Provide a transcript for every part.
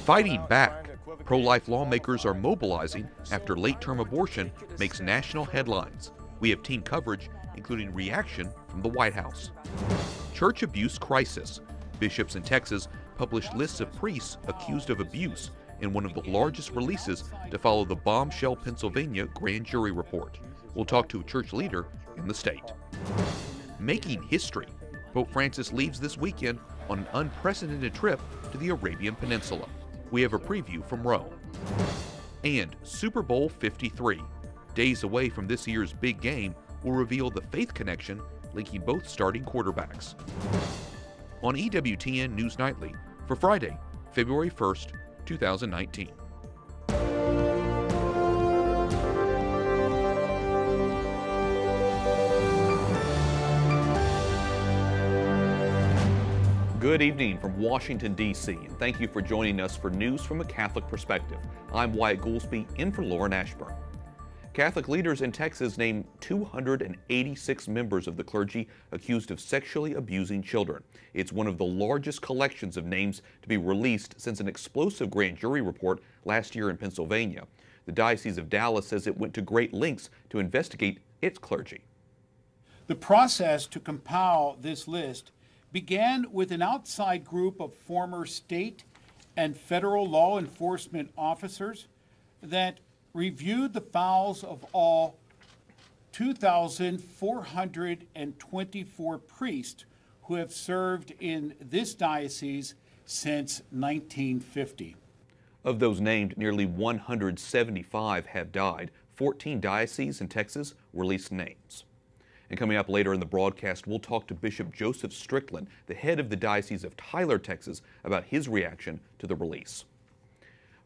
Fighting back. Pro-life lawmakers are mobilizing after late-term abortion makes national headlines. We have team coverage, including reaction from the White House. Church abuse crisis. Bishops in Texas published lists of priests accused of abuse in one of the largest releases to follow the bombshell Pennsylvania grand jury report. We'll talk to a church leader in the state. Making history. Pope Francis leaves this weekend on an unprecedented trip to the Arabian Peninsula. We have a preview from Rome. And Super Bowl 53. Days away from this year's big game will reveal the faith connection linking both starting quarterbacks. On EWTN News Nightly for Friday, February 1st, 2019. Good evening from Washington, D.C., and thank you for joining us for news from a Catholic perspective. I'm Wyatt Goolsby, in for Lauren Ashburn. Catholic leaders in Texas named 286 members of the clergy accused of sexually abusing children. It's one of the largest collections of names to be released since an explosive grand jury report last year in Pennsylvania. The Diocese of Dallas says it went to great lengths to investigate its clergy. The process to compile this list began with an outside group of former state and federal law enforcement officers that reviewed the files of all 2,424 priests who have served in this diocese since 1950. Of those named, nearly 175 have died. 14 dioceses in Texas released names. And coming up later in the broadcast, we'll talk to Bishop Joseph Strickland, the head of the Diocese of Tyler, Texas, about his reaction to the release.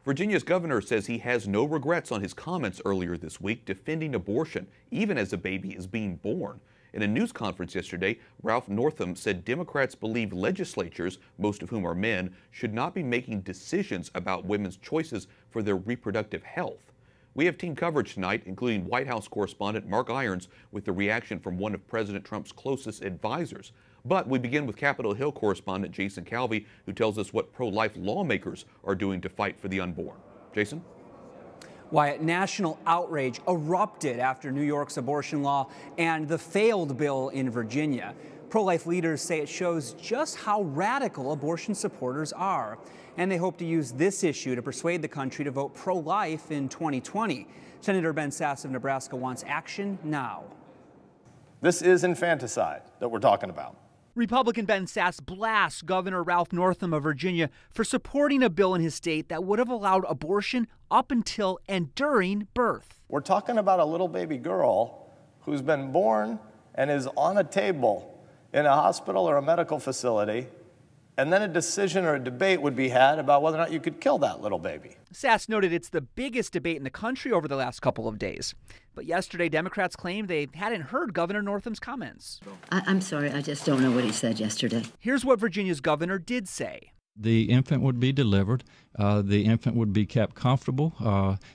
Virginia's governor says he has no regrets on his comments earlier this week defending abortion, even as a baby is being born. In a news conference yesterday, Ralph Northam said Democrats believe legislatures, most of whom are men, should not be making decisions about women's choices for their reproductive health. We have team coverage tonight, including White House correspondent Mark Irons with the reaction from one of President Trump's closest advisors. But we begin with Capitol Hill correspondent Jason Calvi, who tells us what pro-life lawmakers are doing to fight for the unborn. Jason? Wyatt, national outrage erupted after New York's abortion law and the failed bill in Virginia. Pro-life leaders say it shows just how radical abortion supporters are. And they hope to use this issue to persuade the country to vote pro-life in 2020. Senator Ben Sasse of Nebraska wants action now. This is infanticide that we're talking about. Republican Ben Sasse blasts Governor Ralph Northam of Virginia for supporting a bill in his state that would have allowed abortion up until and during birth. We're talking about a little baby girl who's been born and is on a table in a hospital or a medical facility, and then a decision or a debate would be had about whether or not you could kill that little baby. Sasse noted it's the biggest debate in the country over the last couple of days. But yesterday, Democrats claimed they hadn't heard Governor Northam's comments. I'm sorry, I just don't know what he said yesterday. Here's what Virginia's governor did say. The infant would be delivered. The infant would be kept comfortable.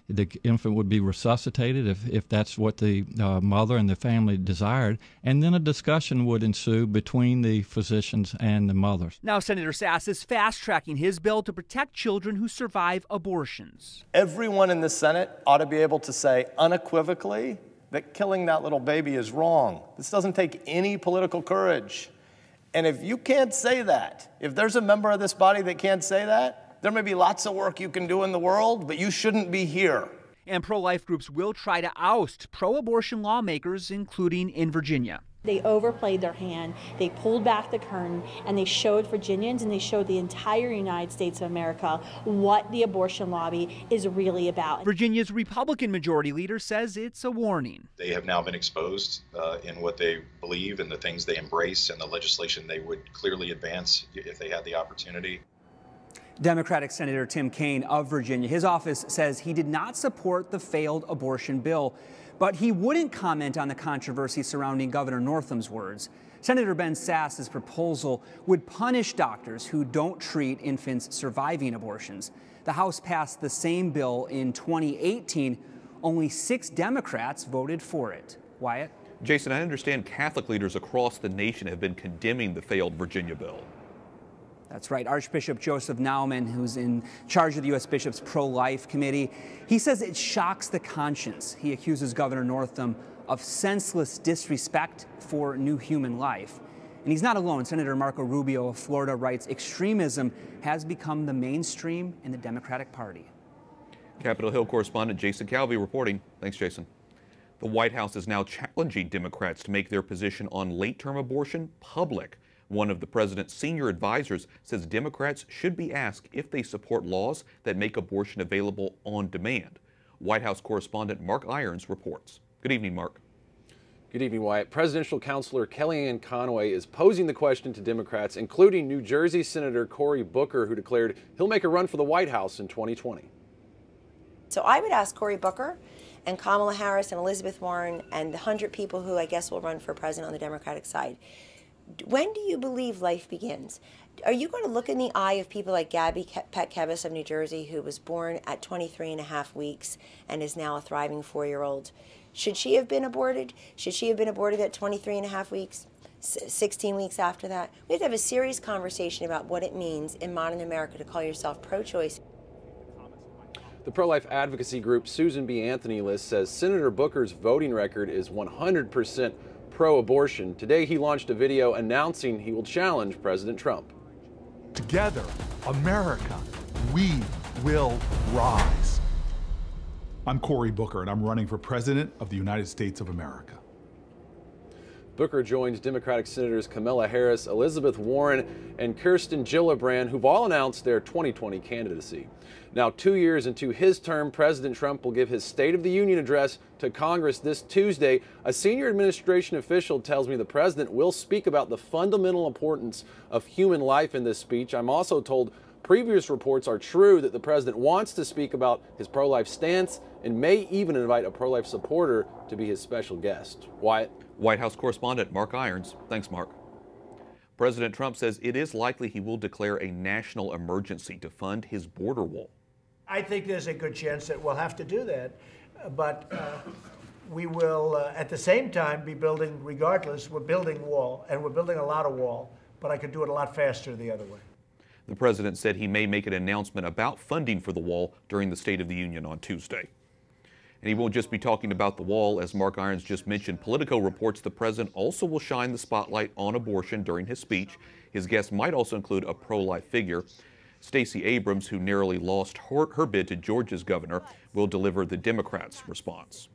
The infant would be resuscitated if that's what the mother and the family desired. And then a discussion would ensue between the physicians and the mothers. Now, Senator Sasse is fast-tracking his bill to protect children who survive abortions. Everyone in the Senate ought to be able to say unequivocally that killing that little baby is wrong. This doesn't take any political courage. And if you can't say that, if there's a member of this body that can't say that, there may be lots of work you can do in the world, but you shouldn't be here. And pro-life groups will try to oust pro-abortion lawmakers, including in Virginia. They overplayed their hand, they pulled back the curtain, and they showed Virginians and they showed the entire United States of America what the abortion lobby is really about. Virginia's Republican majority leader says it's a warning. They have now been exposed in what they believe and the things they embrace and the legislation they would clearly advance if they had the opportunity. Democratic Senator Tim Kaine of Virginia, his office says he did not support the failed abortion bill, but he wouldn't comment on the controversy surrounding Governor Northam's words. Senator Ben Sasse's proposal would punish doctors who don't treat infants surviving abortions. The House passed the same bill in 2018. Only 6 Democrats voted for it. Wyatt? Jason, I understand Catholic leaders across the nation have been condemning the failed Virginia bill. That's right. Archbishop Joseph Naumann, who's in charge of the U.S. Bishops' pro-life committee, he says it shocks the conscience. He accuses Governor Northam of senseless disrespect for new human life. And he's not alone. Senator Marco Rubio of Florida writes, extremism has become the mainstream in the Democratic Party. Capitol Hill correspondent Jason Calvi reporting. Thanks, Jason. The White House is now challenging Democrats to make their position on late-term abortion public. One of the president's senior advisors says Democrats should be asked if they support laws that make abortion available on demand. White House correspondent Mark Irons reports. Good evening, Mark. Good evening, Wyatt. Presidential counselor Kellyanne Conway is posing the question to Democrats, including New Jersey Senator Cory Booker, who declared he'll make a run for the White House in 2020. So I would ask Cory Booker and Kamala Harris and Elizabeth Warren and the 100 people who I guess will run for president on the Democratic side, when do you believe life begins? Are you going to look in the eye of people like Gabby Petkevis of New Jersey, who was born at 23 and a half weeks and is now a thriving 4-year-old? Should she have been aborted? Should she have been aborted at 23 and a half weeks, 16 weeks after that? We have to have a serious conversation about what it means in modern America to call yourself pro-choice. The pro-life advocacy group Susan B. Anthony List says Senator Booker's voting record is 100% pro-abortion. Today he launched a video announcing he will challenge President Trump. Together, America, we will rise. I'm Cory Booker, and I'm running for President of the United States of America. Booker joins Democratic Senators Kamala Harris, Elizabeth Warren, and Kirsten Gillibrand, who've all announced their 2020 candidacy. Now, 2 years into his term, President Trump will give his State of the Union address to Congress this Tuesday. A senior administration official tells me the president will speak about the fundamental importance of human life in this speech. I'm also told previous reports are true that the president wants to speak about his pro-life stance and may even invite a pro-life supporter to be his special guest. Wyatt? White House correspondent Mark Irons. Thanks, Mark. President Trump says it is likely he will declare a national emergency to fund his border wall. I think there's a good chance that we'll have to do that, but we will, at the same time, be building, regardless, we're building wall, and we're building a lot of wall, but I could do it a lot faster the other way. The president said he may make an announcement about funding for the wall during the State of the Union on Tuesday. And he won't just be talking about the wall. As Mark Irons just mentioned, Politico reports the president also will shine the spotlight on abortion during his speech. His guest might also include a pro-life figure. Stacey Abrams, who narrowly lost her bid to Georgia's governor, will deliver the Democrats' response.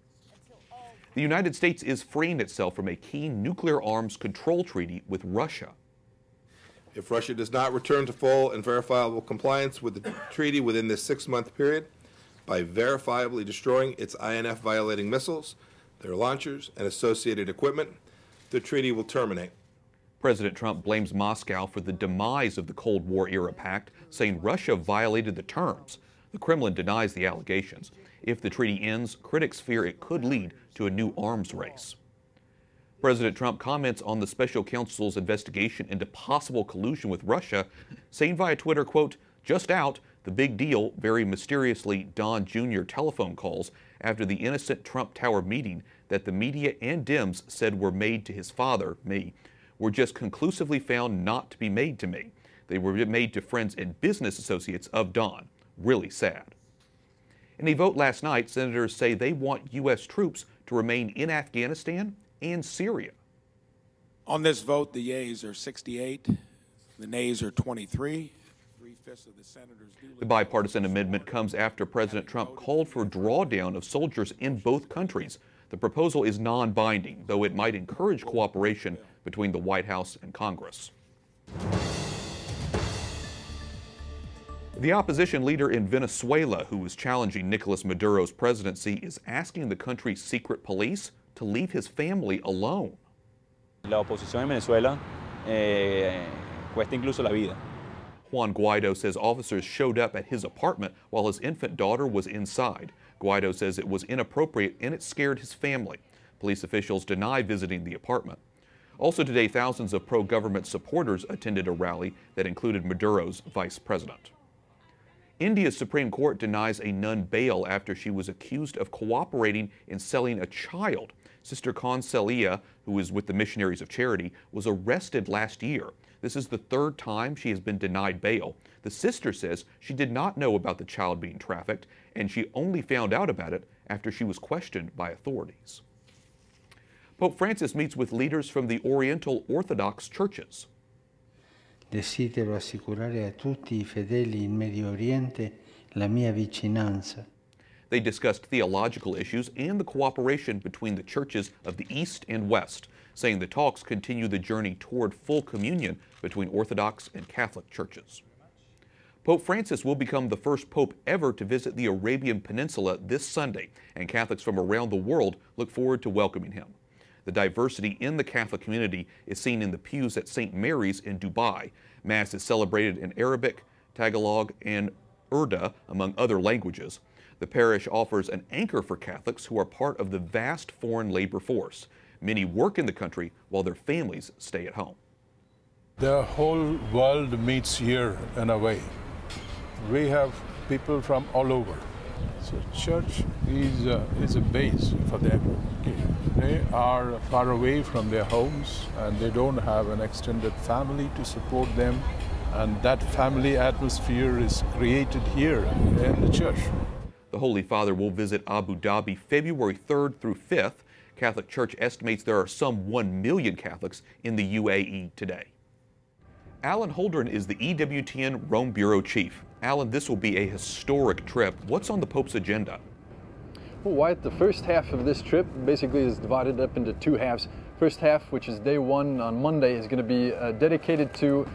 The United States is freeing itself from a key nuclear arms control treaty with Russia. If Russia does not return to full and verifiable compliance with the treaty within this 6-month period, by verifiably destroying its INF-violating missiles, their launchers, and associated equipment, the treaty will terminate. President Trump blames Moscow for the demise of the Cold War-era pact, saying Russia violated the terms. The Kremlin denies the allegations. If the treaty ends, critics fear it could lead to a new arms race. President Trump comments on the special counsel's investigation into possible collusion with Russia, saying via Twitter, quote, "Just out, the big deal, very mysteriously Don Jr. telephone calls after the innocent Trump Tower meeting that the media and Dems said were made to his father, me, were just conclusively found not to be made to me. They were made to friends and business associates of Don. Really sad." In a vote last night, senators say they want U.S. troops to remain in Afghanistan and Syria. On this vote, the yeas are 68, the nays are 23. The bipartisan amendment comes after President Trump called for drawdown of soldiers in both countries. The proposal is non-binding, though it might encourage cooperation between the White House and Congress. The opposition leader in Venezuela, who is challenging Nicolas Maduro's presidency, is asking the country's secret police to leave his family alone. La oposición en Venezuela cuesta incluso la vida. Juan Guaido says officers showed up at his apartment while his infant daughter was inside. Guaido says it was inappropriate and it scared his family. Police officials deny visiting the apartment. Also today, thousands of pro-government supporters attended a rally that included Maduro's vice president. India's Supreme Court denies a nun bail after she was accused of cooperating in selling a child. Sister Concelia, who is with the Missionaries of Charity, was arrested last year. This is the third time she has been denied bail. The sister says she did not know about the child being trafficked, and she only found out about it after she was questioned by authorities. Pope Francis meets with leaders from the Oriental Orthodox churches. Desidero assicurare a tutti I fedeli in Medio Oriente la mia vicinanza. They discussed theological issues and the cooperation between the churches of the East and West, saying the talks continue the journey toward full communion between Orthodox and Catholic churches. Pope Francis will become the first pope ever to visit the Arabian Peninsula this Sunday, and Catholics from around the world look forward to welcoming him. The diversity in the Catholic community is seen in the pews at St. Mary's in Dubai. Mass is celebrated in Arabic, Tagalog, and Urdu, among other languages. The parish offers an anchor for Catholics who are part of the vast foreign labor force. Many work in the country while their families stay at home. The whole world meets here in a way. We have people from all over. So church is a base for them. They are far away from their homes and they don't have an extended family to support them. And that family atmosphere is created here in the church. The Holy Father will visit Abu Dhabi February 3rd through 5th. Catholic Church estimates there are some 1 million Catholics in the UAE today. Alan Holdren is the EWTN Rome Bureau Chief. Alan, this will be a historic trip. What's on the Pope's agenda? Well, Wyatt, the first half of this trip basically is divided up into two halves. First half, which is day one on Monday, is going to be dedicated to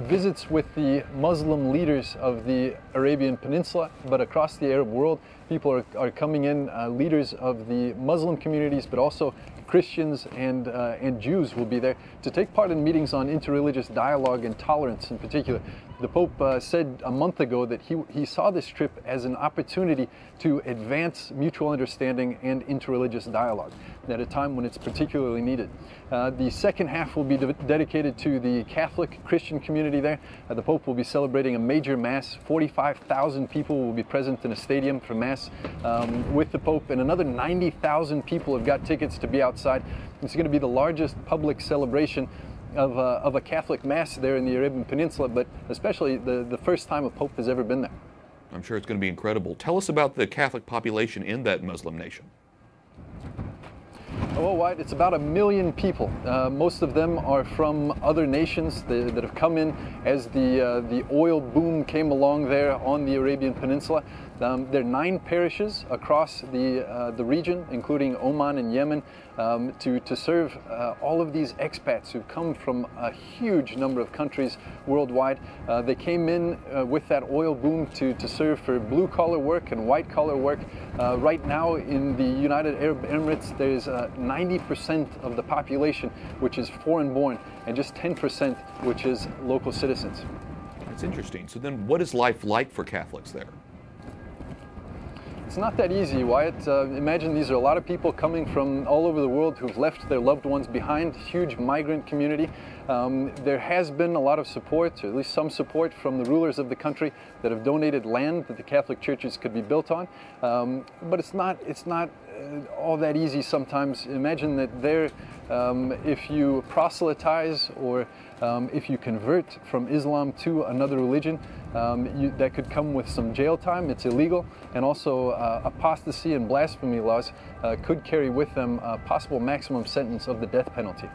visits with the Muslim leaders of the Arabian Peninsula, but across the Arab world. People are coming in, leaders of the Muslim communities, but also Christians and Jews will be there to take part in meetings on interreligious dialogue and tolerance in particular. The Pope said a month ago that he saw this trip as an opportunity to advance mutual understanding and interreligious dialogue at a time when it's particularly needed. The second half will be dedicated to the Catholic Christian community there. The Pope will be celebrating a major Mass. 45,000 people will be present in a stadium for Mass with the Pope, and another 90,000 people have got tickets to be outside. It's going to be the largest public celebration of a Catholic Mass there in the Arabian Peninsula, but especially the first time a Pope has ever been there. I'm sure it's going to be incredible. Tell us about the Catholic population in that Muslim nation. Well, Wyatt, it's about 1 million people. Most of them are from other nations that have come in as the oil boom came along there on the Arabian Peninsula. There are 9 parishes across the region, including Oman and Yemen, to serve all of these expats who've come from a huge number of countries worldwide. They came in with that oil boom to serve for blue-collar work and white-collar work. Right now in the United Arab Emirates, there's 90% of the population which is foreign-born and just 10% which is local citizens. That's interesting. So then what is life like for Catholics there? It's not that easy, Wyatt. Imagine these are a lot of people coming from all over the world who've left their loved ones behind, huge migrant community. There has been a lot of support, or at least some support, from the rulers of the country that have donated land that the Catholic churches could be built on. But it's not all that easy sometimes. Imagine that there, if you proselytize or if you convert from Islam to another religion, that could come with some jail time. It's illegal, and also apostasy and blasphemy laws could carry with them a possible maximum sentence of the death penalty.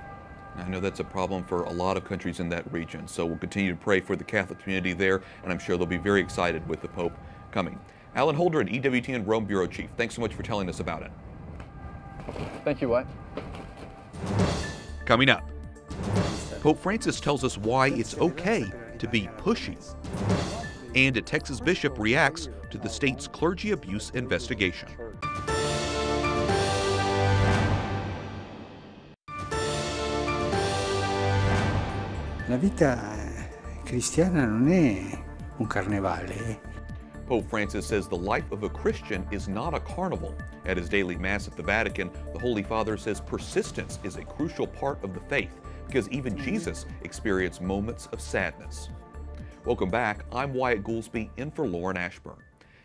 I know that's a problem for a lot of countries in that region, so we'll continue to pray for the Catholic community there, and I'm sure they'll be very excited with the Pope coming. Alan Holdren, EWTN Rome Bureau Chief, thanks so much for telling us about it. Thank you, Wyatt. Coming up, Pope Francis tells us why it's okay to be pushy. And a Texas bishop reacts to the state's clergy abuse investigation. La vita cristiana non è un carnevale. Pope Francis says the life of a Christian is not a carnival. At his daily Mass at the Vatican, the Holy Father says persistence is a crucial part of the faith because even Jesus experienced moments of sadness. Welcome back. I'm Wyatt Goolsby, in for Lauren Ashburn.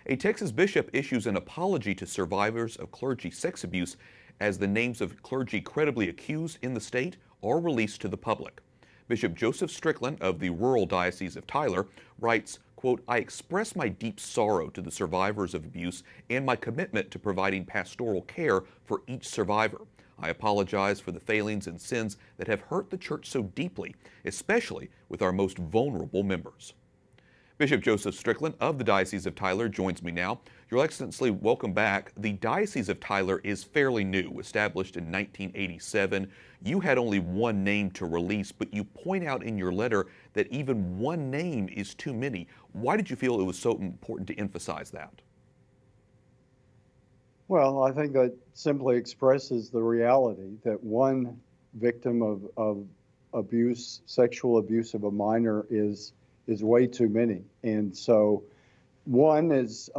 A Texas bishop issues an apology to survivors of clergy sex abuse as the names of clergy credibly accused in the state are released to the public. Bishop Joseph Strickland of the rural diocese of Tyler writes, quote, "I express my deep sorrow to the survivors of abuse and my commitment to providing pastoral care for each survivor. I apologize for the failings and sins that have hurt the church so deeply, especially with our most vulnerable members." Bishop Joseph Strickland of the Diocese of Tyler joins me now. Your Excellency, welcome back. The Diocese of Tyler is fairly new, established in 1987. You had only one name to release, but you point out in your letter that even one name is too many. Why did you feel it was so important to emphasize that? Well, I think that simply expresses the reality that one victim of abuse, sexual abuse of a minor is way too many. And so one is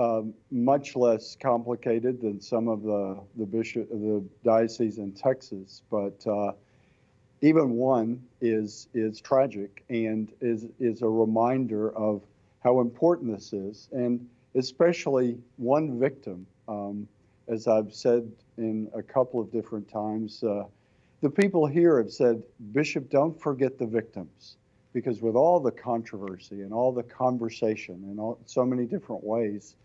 much less complicated than some of the diocese in Texas, but even one is tragic and is a reminder of how important this is, and especially one victim. As I've said in a couple of different times, the people here have said, "Bishop, don't forget the victims." Because with all the controversy and all the conversation and so many different ways,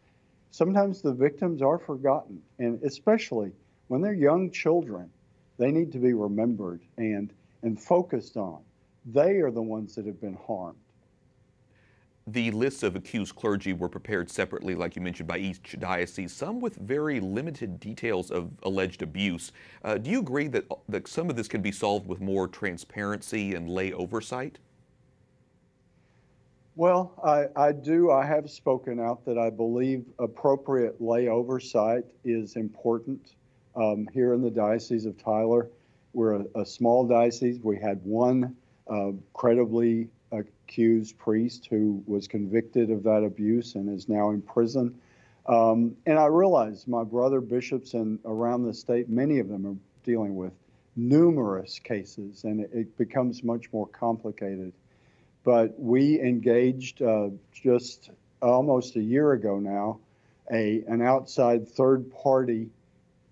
sometimes the victims are forgotten. And especially when they're young children, they need to be remembered and focused on. They are the ones that have been harmed. The lists of accused clergy were prepared separately, like you mentioned, by each diocese, some with very limited details of alleged abuse. Do you agree that some of this can be solved with more transparency and lay oversight? Well, I do. I have spoken out that I believe appropriate lay oversight is important. Here in the Diocese of Tyler, we're a small diocese. We had one credibly accused priest who was convicted of that abuse and is now in prison. And I realize my brother bishops around the state, many of them are dealing with numerous cases, and it becomes much more complicated. But we engaged just almost a year ago now an outside third-party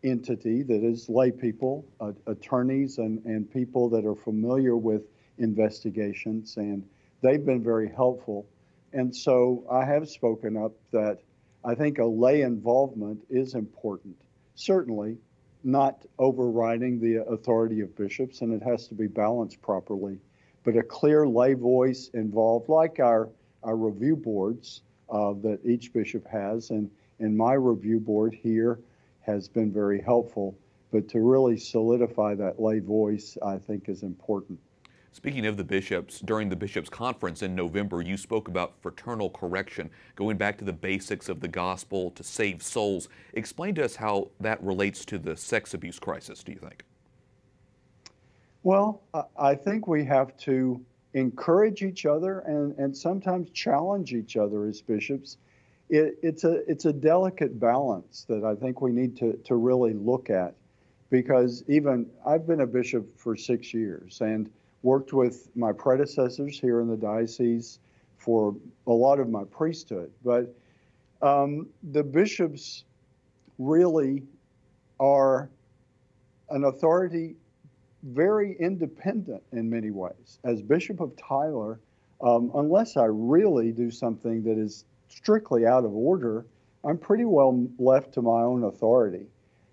entity that is lay people, attorneys and people that are familiar with investigations, and they've been very helpful. And so I have spoken up that I think a lay involvement is important. Certainly not overriding the authority of bishops, and it has to be balanced properly. But a clear lay voice involved, like our review boards that each bishop has, and my review board here has been very helpful. But to really solidify that lay voice, I think, is important. Speaking of the bishops, during the bishops' conference in November, you spoke about fraternal correction, going back to the basics of the gospel to save souls. Explain to us how that relates to the sex abuse crisis, do you think? Well, I think we have to encourage each other and sometimes challenge each other as bishops. It's a delicate balance that I think we need to really look at, because even I've been a bishop for 6 years and worked with my predecessors here in the diocese for a lot of my priesthood. But the bishops really are an authority very independent in many ways. As Bishop of Tyler, unless I really do something that is strictly out of order, I'm pretty well left to my own authority.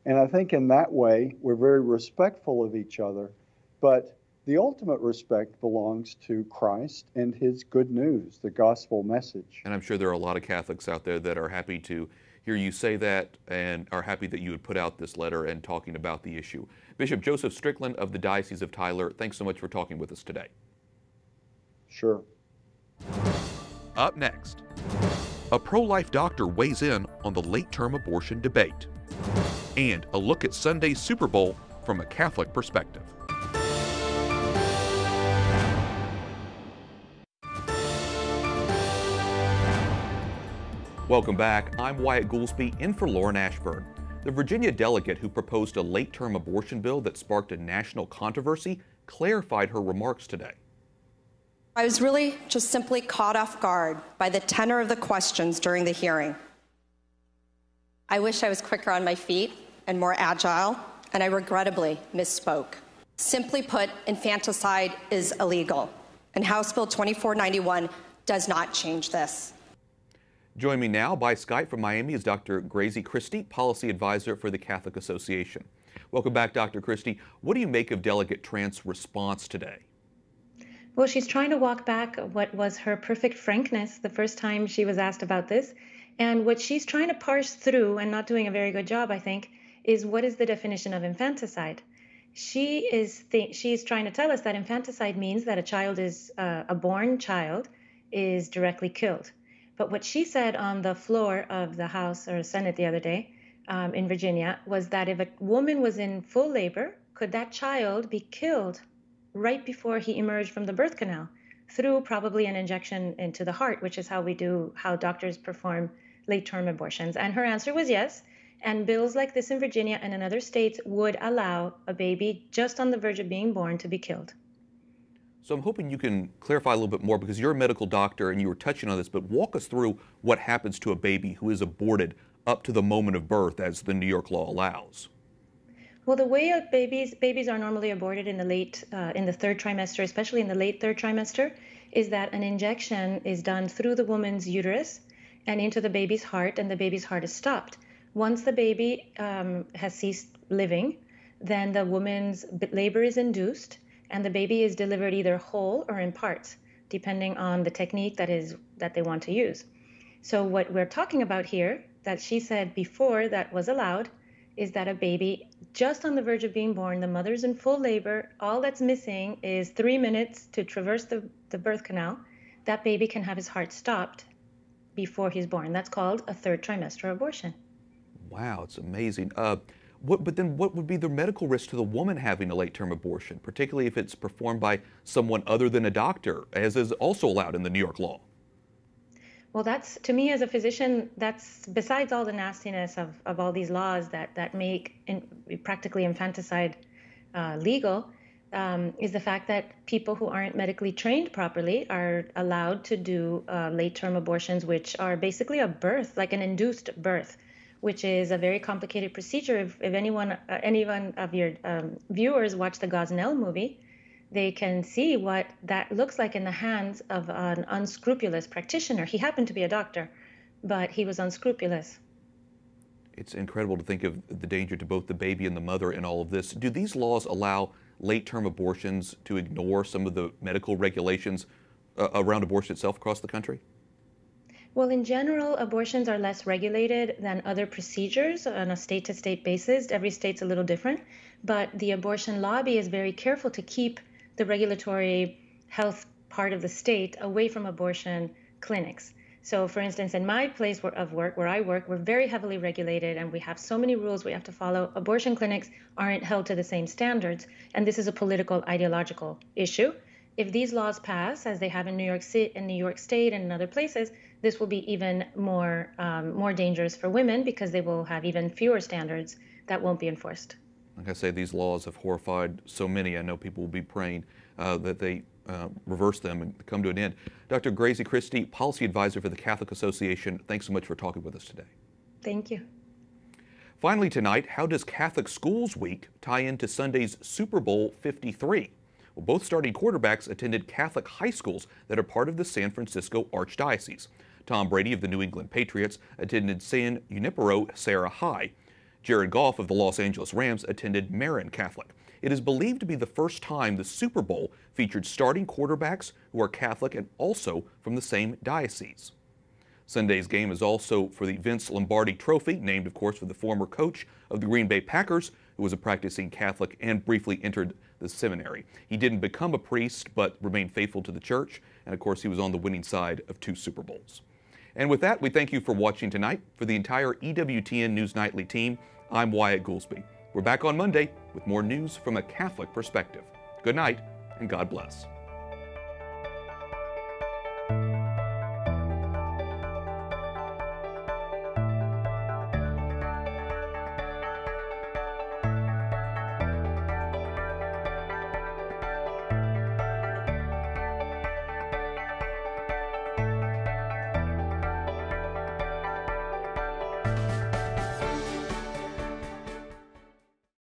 And I think in that way, we're very respectful of each other, but the ultimate respect belongs to Christ and his good news, the gospel message. And I'm sure there are a lot of Catholics out there that are happy to hear you say that and are happy that you would put out this letter and talking about the issue. Bishop Joseph Strickland of the Diocese of Tyler, thanks so much for talking with us today. Sure. Up next, a pro-life doctor weighs in on the late-term abortion debate, and a look at Sunday's Super Bowl from a Catholic perspective. Welcome back. I'm Wyatt Goolsby, in for Lauren Ashburn. The Virginia delegate who proposed a late-term abortion bill that sparked a national controversy clarified her remarks today. I was really just simply caught off guard by the tenor of the questions during the hearing. I wish I was quicker on my feet and more agile, and I regrettably misspoke. Simply put, infanticide is illegal. And House Bill 2491 does not change this. Join me now by Skype from Miami is Dr. Grazie Christie, Policy Advisor for the Catholic Association. Welcome back, Dr. Christie. What do you make of Delegate Trant's response today? Well, she's trying to walk back what was her perfect frankness the first time she was asked about this. And what she's trying to parse through, and not doing a very good job, I think, is what is the definition of infanticide? She's trying to tell us that infanticide means that a born child is directly killed. But what she said on the floor of the House or Senate the other day in Virginia was that if a woman was in full labor, could that child be killed right before he emerged from the birth canal through probably an injection into the heart, which is how doctors perform late-term abortions? And her answer was yes. And bills like this in Virginia and in other states would allow a baby just on the verge of being born to be killed. So I'm hoping you can clarify a little bit more, because you're a medical doctor and you were touching on this, but walk us through what happens to a baby who is aborted up to the moment of birth as the New York law allows. Well, the way babies are normally aborted in the third trimester, especially in the late third trimester, is that an injection is done through the woman's uterus and into the baby's heart, and the baby's heart is stopped. Once the baby has ceased living, then the woman's labor is induced, and the baby is delivered either whole or in parts, depending on the technique that they want to use. So what we're talking about here, that she said before that was allowed, is that a baby just on the verge of being born, the mother's in full labor, all that's missing is 3 minutes to traverse the birth canal, that baby can have his heart stopped before he's born. That's called a third trimester abortion. Wow, it's amazing. But then what would be the medical risk to the woman having a late-term abortion, particularly if it's performed by someone other than a doctor, as is also allowed in the New York law? Well, that's, to me as a physician, that's besides all the nastiness of all these laws that make practically infanticide legal, is the fact that people who aren't medically trained properly are allowed to do late-term abortions, which are basically a birth, like an induced birth, which is a very complicated procedure. If any one of your viewers watch the Gosnell movie, they can see what that looks like in the hands of an unscrupulous practitioner. He happened to be a doctor, but he was unscrupulous. It's incredible to think of the danger to both the baby and the mother in all of this. Do these laws allow late-term abortions to ignore some of the medical regulations around abortion itself across the country? Well, in general, abortions are less regulated than other procedures on a state-to-state basis. Every state's a little different, but the abortion lobby is very careful to keep the regulatory health part of the state away from abortion clinics. So, for instance, in my place of work, where I work, we're very heavily regulated and we have so many rules we have to follow. Abortion clinics aren't held to the same standards, and this is a political, ideological issue. If these laws pass, as they have in New York State and in other places, this will be even more dangerous for women because they will have even fewer standards that won't be enforced. Like I say, these laws have horrified so many. I know people will be praying that they reverse them and come to an end. Dr. Grazie Christie, Policy Advisor for the Catholic Association, thanks so much for talking with us today. Thank you. Finally tonight, how does Catholic Schools Week tie into Sunday's Super Bowl 53? Well, both starting quarterbacks attended Catholic high schools that are part of the San Francisco Archdiocese. Tom Brady of the New England Patriots attended San Junipero Serra High. Jared Goff of the Los Angeles Rams attended Marin Catholic. It is believed to be the first time the Super Bowl featured starting quarterbacks who are Catholic and also from the same diocese. Sunday's game is also for the Vince Lombardi Trophy, named, of course, for the former coach of the Green Bay Packers, who was a practicing Catholic and briefly entered the seminary. He didn't become a priest, but remained faithful to the church, and of course, he was on the winning side of 2 Super Bowls. And with that, we thank you for watching tonight. For the entire EWTN News Nightly team, I'm Wyatt Goolsby. We're back on Monday with more news from a Catholic perspective. Good night, and God bless.